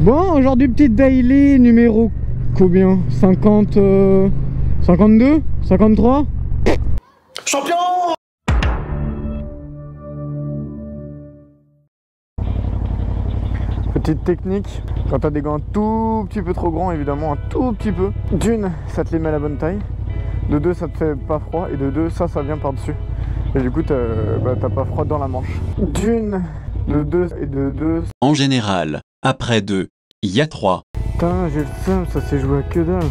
Bon, aujourd'hui petite daily numéro combien? 50... 52? 53? Champion! Petite technique, quand t'as des gants un tout petit peu trop grands, évidemment, un tout petit peu. D'une, ça te les met à la bonne taille. De deux, ça te fait pas froid. Et de deux, ça vient par-dessus. Et du coup, t'as pas froid dans la manche. D'une, de deux et de deux. En général, après 2, il y a 3. Putain, j'ai le seum, ça s'est joué à que dalle.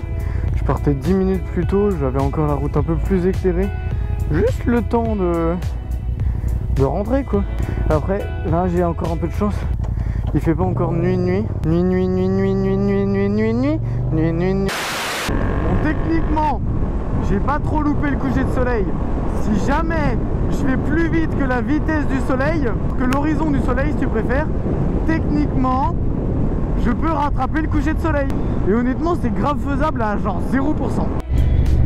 Je partais 10 minutes plus tôt, j'avais encore la route un peu plus éclairée. Juste le temps de rentrer, quoi. Après, là, j'ai encore un peu de chance. Il fait pas encore nuit. Bon, techniquement, j'ai pas trop loupé le coucher de soleil. Si jamais je vais plus vite que la vitesse du soleil, que l'horizon du soleil si tu préfères, techniquement, je peux rattraper le coucher de soleil. Et honnêtement, c'est grave faisable à genre 0%.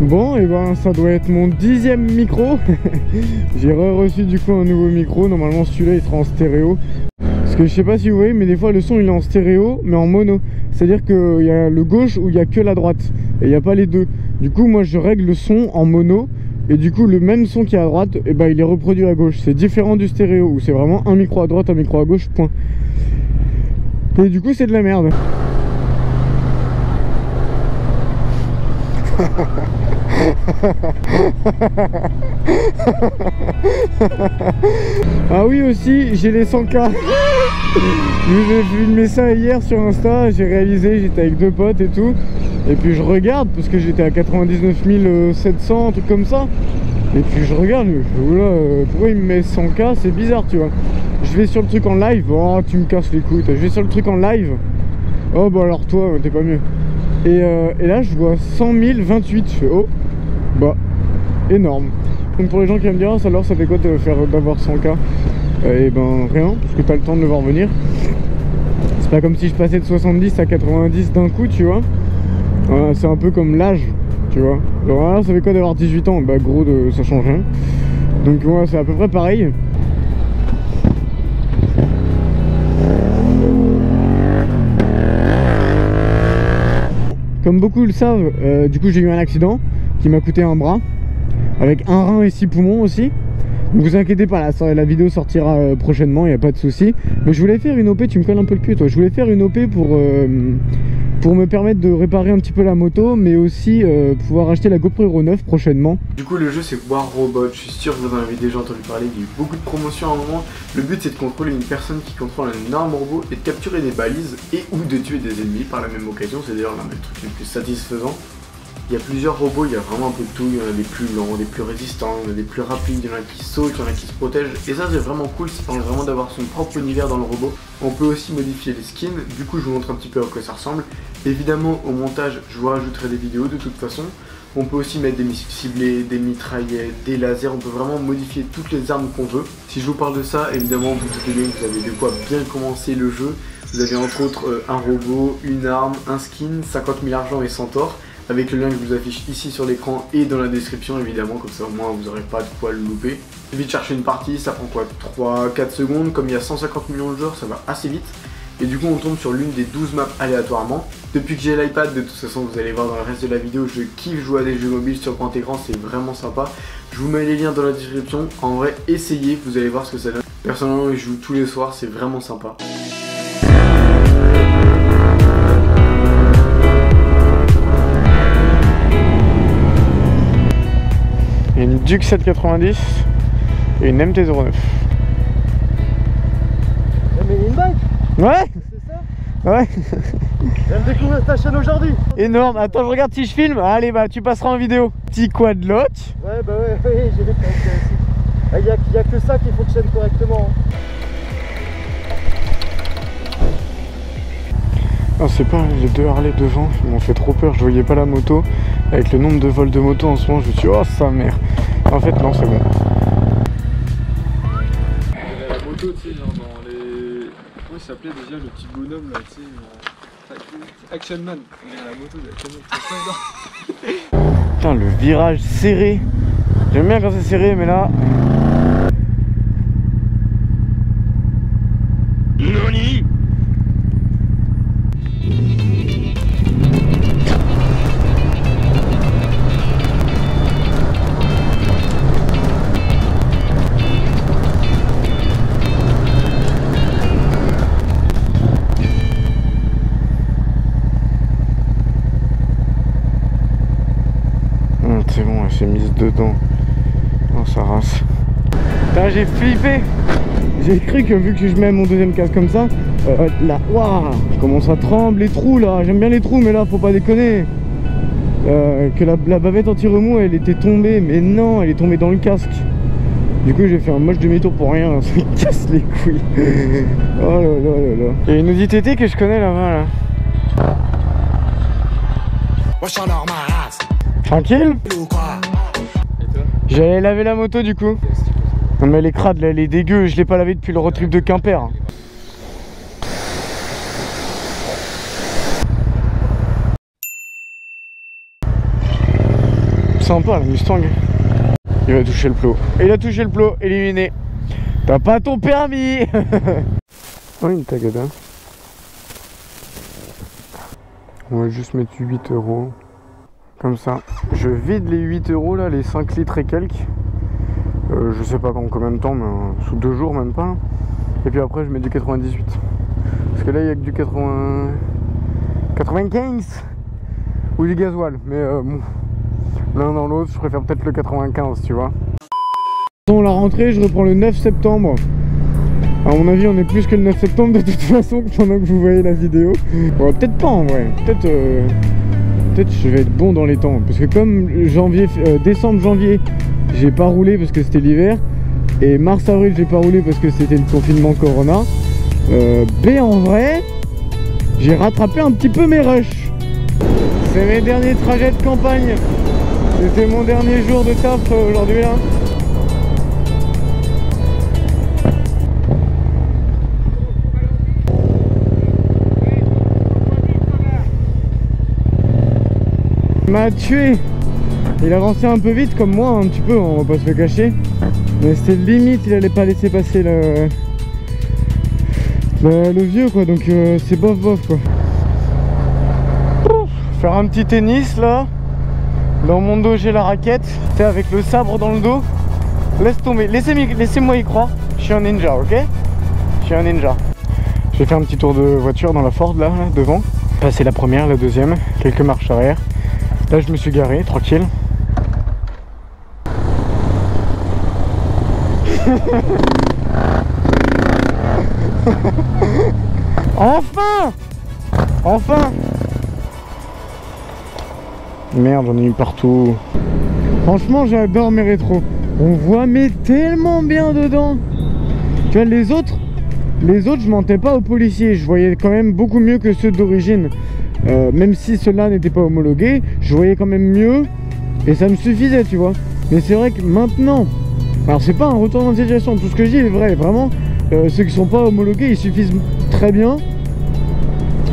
Bon, et ben ça doit être mon 10e micro. J'ai reçu du coup un nouveau micro. Normalement celui-là il sera en stéréo. Parce que je sais pas si vous voyez, mais des fois le son il est en stéréo mais en mono. C'est-à-dire qu'il y a le gauche où il y a que la droite. Et il n'y a pas les deux. Du coup moi je règle le son en mono. Et du coup le même son qui est à droite, et ben il est reproduit à gauche. C'est différent du stéréo où c'est vraiment un micro à droite, un micro à gauche, point. Et du coup c'est de la merde. Ah oui aussi, j'ai les 100K. J'ai filmé ça hier sur Insta, j'ai réalisé, j'étais avec deux potes et tout. Et puis je regarde, parce que j'étais à 99 700, un truc comme ça. Et puis je regarde, pourquoi il me met 100K, c'est bizarre tu vois. Je vais sur le truc en live, oh tu me casses les couilles. Je vais sur le truc en live, oh bah alors toi t'es pas mieux. Et là je vois 100 028, je fais oh, bah énorme. Donc pour les gens qui aiment dire ça, alors ça fait quoi d'avoir 100K? Et ben rien, parce que t'as le temps de le voir venir. C'est pas comme si je passais de 70 à 90 d'un coup tu vois. Voilà, c'est un peu comme l'âge, tu vois. Alors là ça fait quoi d'avoir 18 ans? Bah gros, ça change rien. Donc ouais, c'est à peu près pareil. Comme beaucoup le savent, du coup j'ai eu un accident qui m'a coûté un bras, avec un rein et 6 poumons aussi. Ne vous inquiétez pas, la vidéo sortira prochainement, il n'y a pas de souci. Mais je voulais faire une OP, tu me colles un peu le cul toi. Je voulais faire une OP pour me permettre de réparer un petit peu la moto, mais aussi pouvoir acheter la GoPro Hero 9 prochainement. Du coup le jeu c'est War Robot, je suis sûr que vous en avez déjà entendu parler, il y a eu beaucoup de promotions à un moment. Le but c'est de contrôler une personne qui contrôle un énorme robot et de capturer des balises et ou de tuer des ennemis par la même occasion. C'est d'ailleurs l'un des trucs les plus satisfaisants. Il y a plusieurs robots, il y a vraiment un peu de tout, il y en a des plus lents, des plus résistants, il y en a des plus rapides, il y en a qui sautent, il y en a qui se protègent. Et ça c'est vraiment cool, ça permet vraiment d'avoir son propre univers dans le robot. On peut aussi modifier les skins, du coup je vous montre un petit peu à quoi ça ressemble. Évidemment au montage je vous rajouterai des vidéos de toute façon. On peut aussi mettre des missiles ciblés, des mitraillettes, des lasers, on peut vraiment modifier toutes les armes qu'on veut. Si je vous parle de ça, évidemment vous doutez bien que vous avez de quoi bien commencer le jeu. Vous avez entre autres un robot, une arme, un skin, 50 000 argent et centaures. Avec le lien que je vous affiche ici sur l'écran et dans la description évidemment, comme ça au moins vous n'aurez pas de quoi le louper. Il suffit de chercher une partie, ça prend quoi, 3-4 secondes, comme il y a 150 millions de joueurs ça va assez vite. Et du coup on tombe sur l'une des 12 maps aléatoirement. Depuis que j'ai l'iPad, de toute façon vous allez voir dans le reste de la vidéo, je kiffe jouer à des jeux mobiles sur grand écran, c'est vraiment sympa. Je vous mets les liens dans la description, en vrai essayez, vous allez voir ce que ça donne. Personnellement je joue tous les soirs, c'est vraiment sympa. Une Duke 790 et une MT-09. Mais une bike. Ouais. C'est ça? Ouais. Elle découvre ta chaîne aujourd'hui. Énorme, attends je regarde si je filme. Allez bah tu passeras en vidéo. Petit quad lock. Ouais bah ouais, j'ai vu que il y a que ça qui fonctionne correctement. Non c'est pas, j'ai deux Harley devant, ils m'ont fait trop peur, je voyais pas la moto. Avec le nombre de vols de moto en ce moment, je me suis dit oh sa mère. En fait non c'est bon. Il y avait la moto, tu sais, genre dans les... Comment il s'appelait déjà le petit bonhomme là, tu sais, Action Man. Il y a la moto de Action Man. Putain le virage serré. J'aime bien quand c'est serré mais là... Nani? s'est mise dedans. Oh, ça race. Putain, j'ai flippé. J'ai cru que vu que je mets mon deuxième casque comme ça, là, waouh, je commence à trembler, les trous là. J'aime bien les trous, mais là, faut pas déconner. Que la bavette anti-remous, elle était tombée, mais non, elle est tombée dans le casque. Du coup, j'ai fait un moche demi-tour pour rien, ça me casse les couilles. Oh là là là là. Il y a une Audi TT que je connais là-bas là. Tranquille. Et toi? J'allais laver la moto du coup. Non mais elle est crade là, elle est dégueu, je l'ai pas lavé depuis le road trip de Quimper. Sympa la Mustang. Il va toucher le plot. Il a touché le plot, éliminé. T'as pas ton permis. Oh, une tagada. On va juste mettre 8 €. Comme ça. Je vide les 8 € là, les 5 litres et quelques. Je sais pas en combien de temps, mais sous 2 jours même pas. Et puis après je mets du 98. Parce que là il y a que du 95 ou du gasoil. Mais bon, l'un dans l'autre, je préfère peut-être le 95, tu vois. Dans la rentrée, je reprends le 9 septembre. À mon avis, on est plus que le 9 septembre de toute façon pendant que vous voyez la vidéo. Bon, peut-être pas en vrai. Peut-être je vais être bon dans les temps. Parce que comme décembre, janvier, j'ai pas roulé parce que c'était l'hiver. Et mars, avril, j'ai pas roulé parce que c'était le confinement Corona. En vrai, j'ai rattrapé un petit peu mes rushs. C'est mes derniers trajets de campagne. C'était mon dernier jour de taf aujourd'hui là. Il m'a tué. Il avançait un peu vite comme moi, un petit peu, on va pas se le cacher. Mais c'était limite, il allait pas laisser passer le vieux quoi, donc c'est bof quoi. Faire un petit tennis là. Dans mon dos j'ai la raquette, avec le sabre dans le dos. Laisse tomber, laissez-moi y croire. Je suis un ninja, ok? Je suis un ninja. Je vais faire un petit tour de voiture dans la Ford là devant. Passer la première, la deuxième, quelques marches arrière. Là je me suis garé, tranquille. Enfin! Enfin! Merde, j'en ai eu partout. Franchement, j'adore mes rétros. On voit mais tellement bien dedans. Tu vois, les autres, je mentais pas aux policiers. Je voyais quand même beaucoup mieux que ceux d'origine. Même si ceux-là n'étaient pas homologués, je voyais quand même mieux. Et ça me suffisait, tu vois. Mais c'est vrai que maintenant... Alors, c'est pas un retournement de situation. Tout ce que je dis est vrai. Vraiment, ceux qui sont pas homologués, ils suffisent très bien.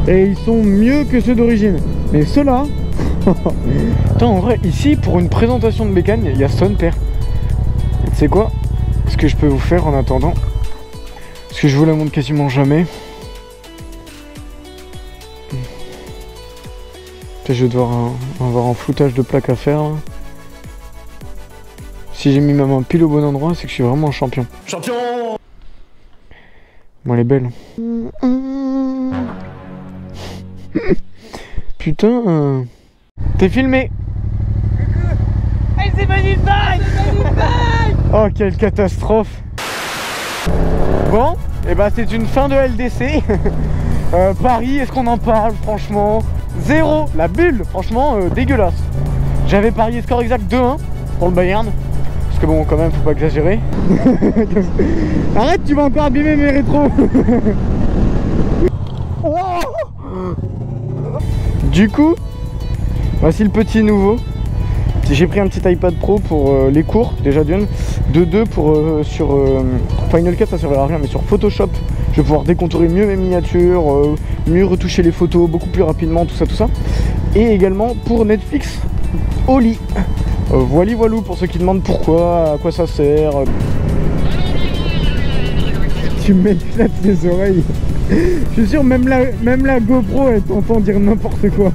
Et ils sont mieux que ceux d'origine. Mais ceux-là... Attends, en vrai, ici, pour une présentation de bécane, il y a son père. Tu sais quoi? Ce que je peux vous faire en attendant, parce que je vous la montre quasiment jamais. Je vais devoir avoir un floutage de plaque à faire. Si j'ai mis ma main pile au bon endroit, c'est que je suis vraiment un champion. Champion! Bon, elle est belle. Putain. T'es filmé. Hey, c'est magnifique. Oh, quelle catastrophe. Bon, et bah c'est une fin de LDC. Paris, est-ce qu'on en parle? Franchement, 0. La bulle, franchement, dégueulasse. J'avais parié score exact 2-1 pour le Bayern. Parce que bon, quand même, faut pas exagérer. Arrête, tu vas encore abîmer mes rétros. Du coup, voici le petit nouveau. J'ai pris un petit iPad Pro pour les cours, déjà d'une. De deux pour sur Final Cut, ça servira à rien, mais sur Photoshop, je vais pouvoir décontourer mieux mes miniatures, mieux retoucher les photos beaucoup plus rapidement, tout ça. Et également pour Netflix au lit. Voilou pour ceux qui demandent pourquoi, à quoi ça sert. Tu m'éclates les oreilles. Je suis sûr même la GoPro elle t'entend dire n'importe quoi.